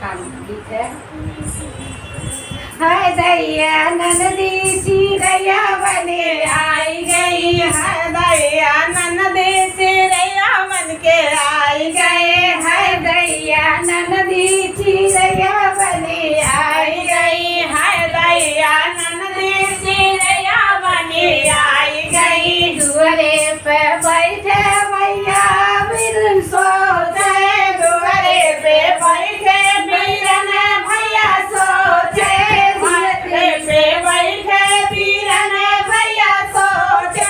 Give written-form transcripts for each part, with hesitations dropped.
गीत है। हाय दैया ननदी चिरैया बने आई गई, हाय दैया ननदी चिरैया बन के आई गए, हाय दैया ननदी चिरैया बने आई गई, हाय दैया ननदी चिरैया बने आई गई। दुआरे पे बैठे भैया बिरन सोते, दुआरे पे बैठे बिरन भैया सोते, दुआरे पे बैठे बिरन भैया सोते।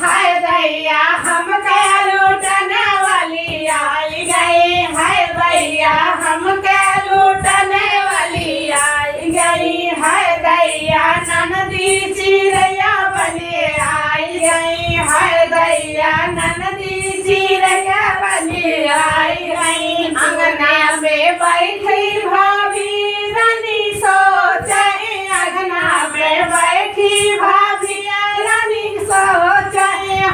हाय दैया हमके लूटने वाली आई गई, हाय दैया हमके लूटने वाली आई गई, हाय दैया ननदी चिरैया बने आई गई, हाय दैया ननदी चिरैया बने आई गई। अंगना में बैठी भाभी रानी सोचे, अंगना में बैठी भाभी रानी सोचे।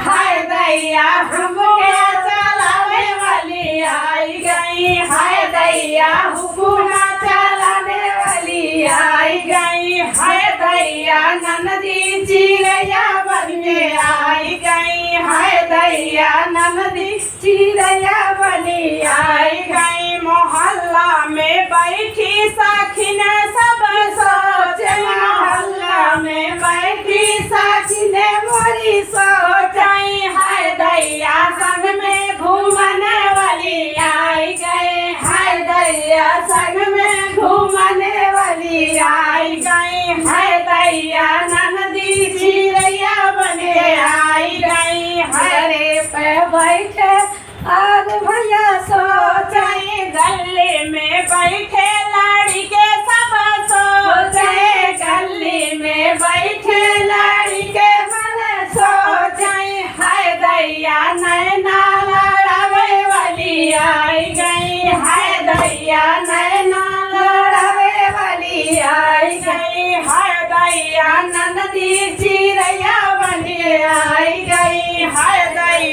हाय दैया हमके चलाने वाली आई गई, हाय दैया हुकुमा चलाने वाली आई गई, हाय दैया ननदी चिरैया बने आई गई, हाय दैया ननदी चिरैया बने आई गई। मोहल्ला में बैठी सखिन सब सोचे, मोहल्ला में बैठी सखिन मोरी सोचाई। हाय दैया संग में घूमने वाली आई गए, हाय दैया संग में घूमने वाली आई गई, हाय दैया ननदी चिरैया बने आई गई। हरे पे बैठे आज भैया सोचे, गले में बैठे लाड़ी के सब सोचे, गले में बैठे लाड़ी के मन सोचे। हाय दैया नैना लड़ावे वाली आई गई, हाय दैया नैना लड़ावे वाली आई गई, हाय दैया ननदी चिरैया बने आई गई, हाय दैया